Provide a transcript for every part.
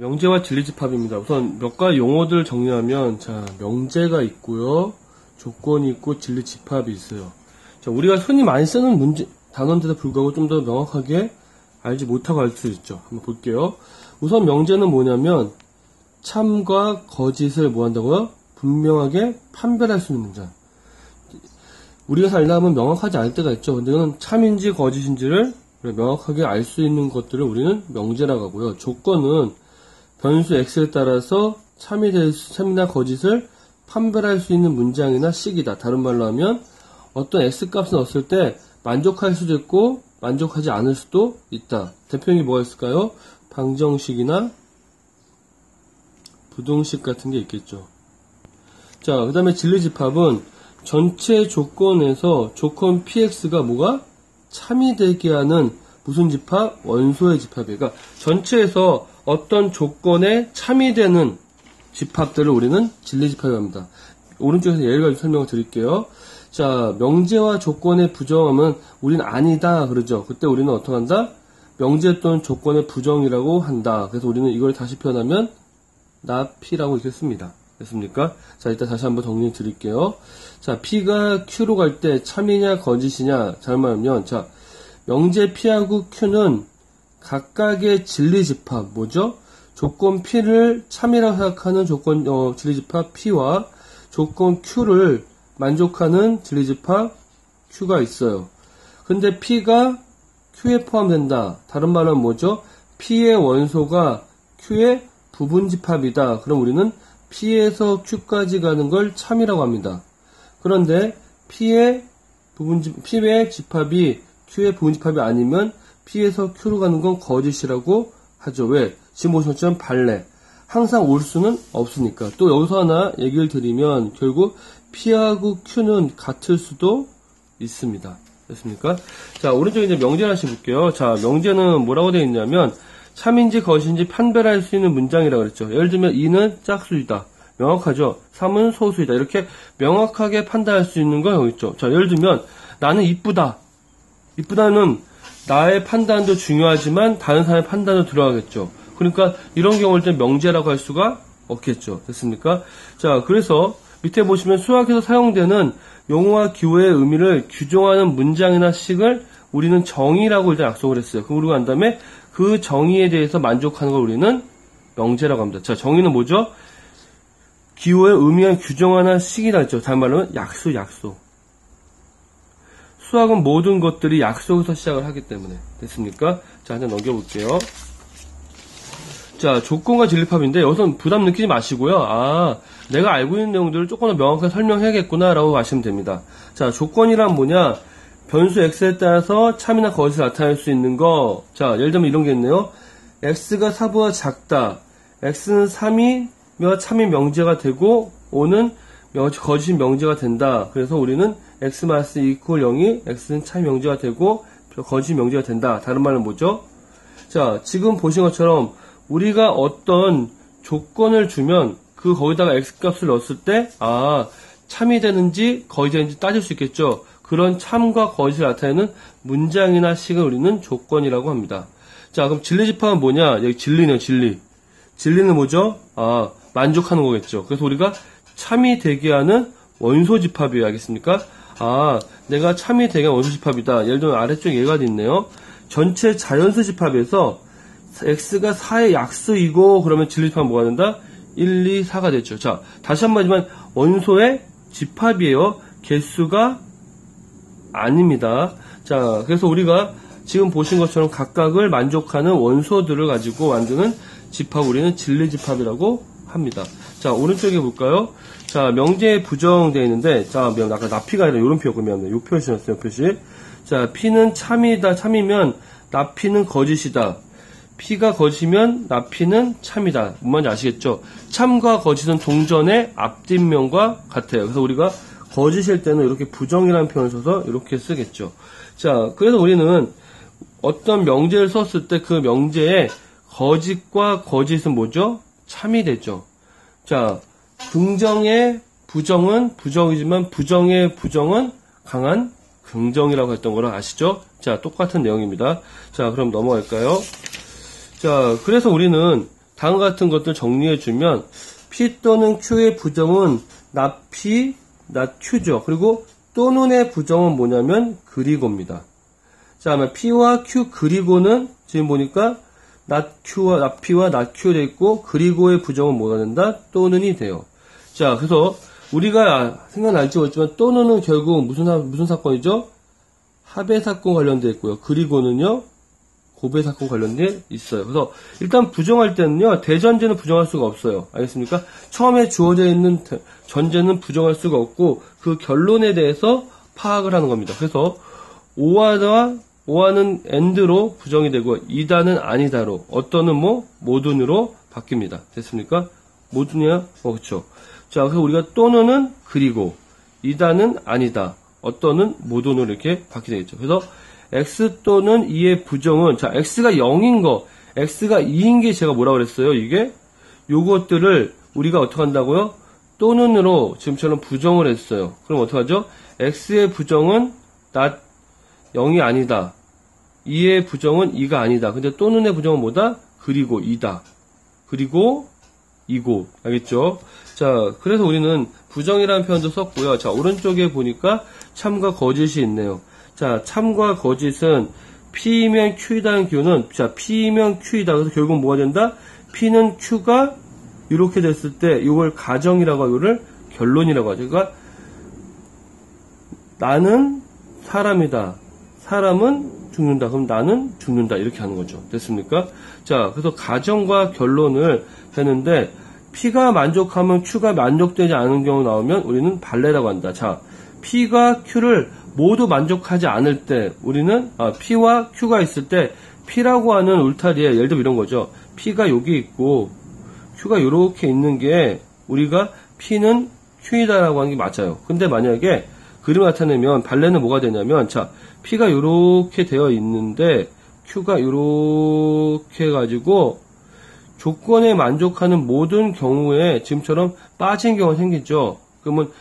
명제와 진리집합입니다. 우선 몇 가지 용어들 정리하면, 자, 명제가 있고요. 조건이 있고 진리집합이 있어요. 자, 우리가 흔히 많이 쓰는 단어인데도 불구하고 좀 더 명확하게 알지 못하고 알 수 있죠. 한번 볼게요. 우선 명제는 뭐냐면, 참과 거짓을 뭐 한다고요? 분명하게 판별할 수 있는 문장. 우리가 살다 보면 명확하지 않을 때가 있죠. 근데 이건 참인지 거짓인지를 명확하게 알 수 있는 것들을 우리는 명제라고 하고요. 조건은 변수 x에 따라서 참이나 거짓을 판별할 수 있는 문장이나 식이다. 다른 말로 하면 어떤 x값을 넣었을 때 만족할 수도 있고 만족하지 않을 수도 있다. 대표적인 게 뭐가 있을까요? 방정식이나 부등식 같은 게 있겠죠. 자, 그 다음에 진리집합은 전체 조건에서 조건 px가 뭐가? 참이 되게 하는 무슨 집합? 원소의 집합이에요. 그러니까 전체에서 어떤 조건에 참이 되는 집합들을 우리는 진리집합이라고 합니다. 오른쪽에서 예를 가지고 설명을 드릴게요. 자, 명제와 조건의 부정하면 우리는 아니다 그러죠. 그때 우리는 어떻게 한다? 명제 또는 조건의 부정이라고 한다. 그래서 우리는 이걸 다시 표현하면 나P라고 이렇게 씁니다. 됐습니까? 자, 이따 다시 한번 정리해 드릴게요. 자, P가 Q로 갈 때 참이냐 거짓이냐 잘 말하면, 자, 명제 P하고 Q는 각각의 진리집합, 뭐죠? 조건 P를 참이라고 생각하는 조건, 진리집합 P와 조건 Q를 만족하는 진리집합 Q가 있어요. 근데 P가 Q에 포함된다. 다른 말로 하면 뭐죠? P의 원소가 Q의 부분집합이다. 그럼 우리는 P에서 Q까지 가는 걸 참이라고 합니다. 그런데 P의 집합이 Q의 부분집합이 아니면 P에서 Q로 가는 건 거짓이라고 하죠. 왜? 지금 보신 것처럼 발레. 항상 올 수는 없으니까. 또 여기서 하나 얘기를 드리면 결국 P하고 Q는 같을 수도 있습니다. 됐습니까? 자, 오른쪽에 이제 명제 하나씩 볼게요. 자, 명제는 뭐라고 되어 있냐면 참인지 거짓인지 판별할 수 있는 문장이라고 그랬죠. 예를 들면 2는 짝수이다. 명확하죠. 3은 소수이다. 이렇게 명확하게 판단할 수 있는 거 여기 있죠. 자, 예를 들면 나는 이쁘다. 이쁘다는 나의 판단도 중요하지만 다른 사람의 판단도 들어가겠죠. 그러니까 이런 경우를 때 명제라고 할 수가 없겠죠. 됐습니까? 자, 그래서 밑에 보시면 수학에서 사용되는 용어와 기호의 의미를 규정하는 문장이나 식을 우리는 정의라고 일단 약속을 했어요. 그리고 난 다음에 그 정의에 대해서 만족하는 걸 우리는 명제라고 합니다. 자, 정의는 뭐죠? 기호의 의미한 규정하는 식이라 했죠. 다른 말로 하면 약속. 수학은 모든 것들이 약속에서 시작을 하기 때문에. 됐습니까? 자, 한번 넘겨볼게요. 자, 조건과 진리집합인데 여기서 부담 느끼지 마시고요. 아, 내가 알고 있는 내용들을 조금 더 명확하게 설명해야겠구나 라고 하시면 됩니다. 자, 조건이란 뭐냐? 변수 x에 따라서 참이나 거짓을 나타낼 수 있는 거. 자, 예를 들면 이런 게 있네요. x가 4보다 작다. x는 3이며 참이 명제가 되고 5는 거짓이 명제가 된다. 그래서 우리는 x-2 이퀄 0이 x는 참이 명제가 되고 거짓이 명제가 된다. 다른 말은 뭐죠? 자, 지금 보신 것처럼 우리가 어떤 조건을 주면 거기다가 x값을 넣었을 때 참이 되는지 거짓이 되는지 따질 수 있겠죠. 그런 참과 거짓을 나타내는 문장이나 식을 우리는 조건이라고 합니다. 자, 그럼 진리집합은 뭐냐? 여기 진리네요, 진리. 진리는 뭐죠? 만족하는 거겠죠. 그래서 우리가 참이 되게 하는 원소집합이에요. 알겠습니까? 내가 참이 되게 하는 원소집합이다. 예를 들면 아래쪽 예가 있네요. 전체 자연수 집합에서 x가 4의 약수이고 그러면 진리집합은 뭐가 된다? 1, 2, 4가 됐죠. 자, 다시 한 번 하지만 원소의 집합이에요. 개수가 아닙니다. 자, 그래서 우리가 지금 보신 것처럼 각각을 만족하는 원소들을 가지고 만드는 집합 우리는 진리집합이라고 합니다. 자, 오른쪽에 볼까요? 자, 명제에 부정되어 있는데, 자, 아까 나피가 아니라 이런 표현이었네요. 요 표시였어요, 표시. 자, P는 참이다, 참이면 나피는 거짓이다. P가 거짓이면 나피는 참이다. 뭔지 아시겠죠? 참과 거짓은 동전의 앞뒷면과 같아요. 그래서 우리가 거짓일 때는 이렇게 부정이라는 표현을 써서 이렇게 쓰겠죠. 자, 그래서 우리는 어떤 명제를 썼을 때 그 명제에 거짓과 거짓은 뭐죠? 참이 되죠. 자, 긍정의 부정은 부정이지만 부정의 부정은 강한 긍정이라고 했던 걸 아시죠? 자, 똑같은 내용입니다. 자, 그럼 넘어갈까요? 자, 그래서 우리는 다음 같은 것들 정리해주면 P 또는 Q의 부정은 not P, not Q죠. 그리고 또는의 부정은 뭐냐면 그리고입니다. 자, P와 Q 그리고는 지금 보니까 not P와 not Q가 되어 있고 그리고의 부정은 뭐가 된다? 또는이 돼요. 자, 그래서 우리가 생각날지 모르지만 또는은 결국 무슨 사건이죠? 합의 사건 관련되어 있고요. 그리고는요, 고배 사건 관련되어 있어요. 그래서 일단 부정할 때는요, 대전제는 부정할 수가 없어요. 알겠습니까? 처음에 주어져 있는 전제는 부정할 수가 없고 그 결론에 대해서 파악을 하는 겁니다. 그래서 오와는 and로 부정이 되고 이다는 아니다로, 어떤은 모든으로 바뀝니다. 됐습니까? 모든이야? 그렇죠. 자, 그래서 우리가 또는은 그리고 이다는 아니다, 어떤은 모든으로 이렇게 바뀌게 되겠죠. 그래서 x 또는 2의 부정은, 자, x가 0인 거, x가 2인 게 제가 뭐라고 그랬어요? 이게 요것들을 우리가 어떻게 한다고요? 또는으로 지금처럼 부정을 했어요. 그럼 어떡하죠? x의 부정은 not 0이 아니다, 2의 부정은 2가 아니다. 근데 또는의 부정은 뭐다? 그리고 2다. 그리고 2고. 알겠죠? 자, 그래서 우리는 부정이라는 표현도 썼고요. 자, 오른쪽에 보니까 참과 거짓이 있네요. 자, 참과 거짓은 P이면 Q이다는 기호는, 자, P이면 Q이다. 그래서 결국 뭐가 된다? P는 Q가 이렇게 됐을 때 이걸 가정이라고 하고 이걸 결론이라고 하죠. 그러니까 나는 사람이다, 사람은 죽는다, 그럼 나는 죽는다, 이렇게 하는 거죠. 됐습니까? 자, 그래서 가정과 결론을 했는데 P가 만족하면 Q가 만족되지 않은 경우 나오면 우리는 발레라고 한다. 자, P가 Q를 모두 만족하지 않을 때 우리는 P와 Q가 있을 때 P라고 하는 울타리에, 예를 들어 이런 거죠. P가 여기 있고 Q가 이렇게 있는 게 우리가 P는 Q이다라고 하는 게 맞아요. 근데 만약에 그림을 나타내면 발레는 뭐가 되냐면, 자, P가 이렇게 되어 있는데 Q가 이렇게 해가지고 조건에 만족하는 모든 경우에 지금처럼 빠진 경우가 생기죠. 그러면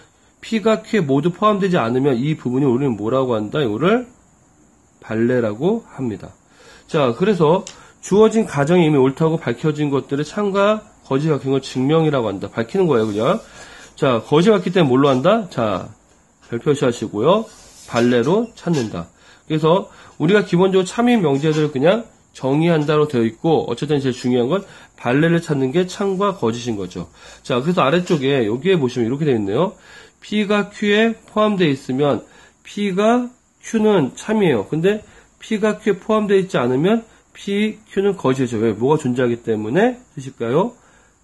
P가 Q에 모두 포함되지 않으면 이 부분이 우리는 뭐라고 한다? 이거를 발레라고 합니다. 자, 그래서 주어진 가정이 이미 옳다고 밝혀진 것들을 참과 거짓이 밝힌 걸 증명이라고 한다. 밝히는 거예요, 그냥. 자, 거짓이 밝기 때문에 뭘로 한다? 자, 별표시 하시고요. 발레로 찾는다. 그래서 우리가 기본적으로 참인 명제들을 그냥 정의한다로 되어 있고, 어쨌든 제일 중요한 건 발레를 찾는 게 참과 거짓인 거죠. 자, 그래서 아래쪽에 여기에 보시면 이렇게 되어 있네요. P가 Q에 포함되어 있으면 P가 Q는 참이에요. 근데 P가 Q에 포함되어 있지 않으면 P, Q는 거짓이죠. 왜? 뭐가 존재하기 때문에 뜻일까요?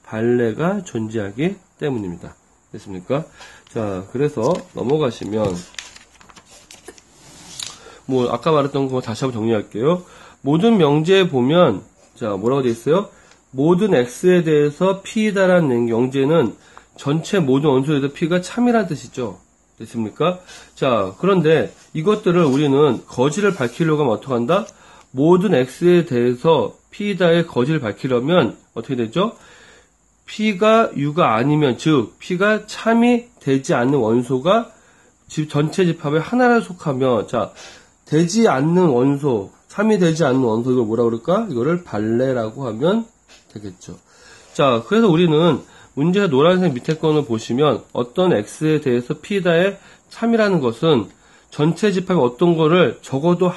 발레가 존재하기 때문입니다. 됐습니까? 자, 그래서 넘어가시면 아까 말했던 거 다시 한번 정리할게요. 모든 명제에 보면, 자, 뭐라고 되어 있어요? 모든 X에 대해서 P이다라는 명제는 전체 모든 원소에 대해서 P가 참이라는 뜻이죠. 됐습니까? 자, 그런데 이것들을 우리는 거짓을 밝히려고 하면 어떻게 한다? 모든 X에 대해서 P이다의 거짓을 밝히려면 어떻게 되죠? P가 U가 아니면, 즉 P가 참이 되지 않는 원소가 전체 집합의 하나를 속하며, 자, 되지 않는 원소, 참이 되지 않는 원소, 이걸 뭐라 그럴까? 이거를 발레라고 하면 되겠죠. 자, 그래서 우리는 문제 노란색 밑에 거는 보시면 어떤 X에 대해서 P다의 참이라는 것은 전체 집합의 어떤 거를 적어도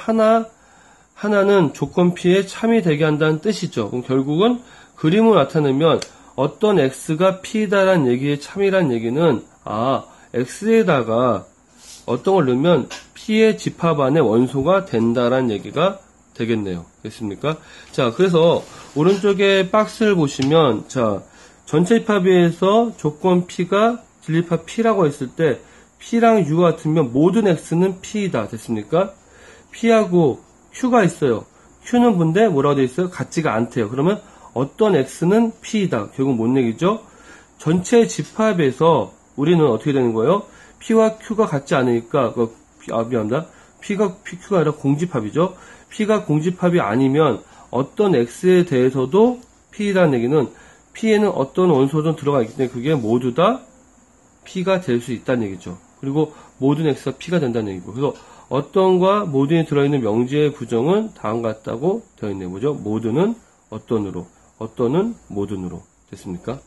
하나는 조건 P에 참이 되게 한다는 뜻이죠. 그럼 결국은 그림을 나타내면 어떤 X가 P다라는 얘기의 참이라는 얘기는, X에다가 어떤 걸 넣으면 P의 집합 안에 원소가 된다라는 얘기가 되겠네요. 됐습니까? 자, 그래서 오른쪽에 박스를 보시면, 자, 전체 집합에서 조건 P가 진립합 P라고 했을 때 P랑 U가 같으면 모든 X는 P이다. 됐습니까? P하고 Q가 있어요. Q는 근데 뭐라고 되어 있어요? 같지가 않대요. 그러면 어떤 X는 P이다. 결국 뭔 얘기죠? 전체 집합에서 우리는 어떻게 되는 거예요? P와 Q가 같지 않으니까, 미안합니다. P가 Q가 아니라 공집합이죠. P가 공집합이 아니면 어떤 X에 대해서도 P라는 얘기는 P에는 어떤 원소든 들어가 있기 때문에 그게 모두 다 P가 될 수 있다는 얘기죠. 그리고 모든 X가 P가 된다는 얘기고. 그래서 어떤과 모든이 들어있는 명제의 부정은 다음과 같다고 되어 있네요. 뭐죠? 모든은 어떤으로, 어떤은 모든으로. 됐습니까?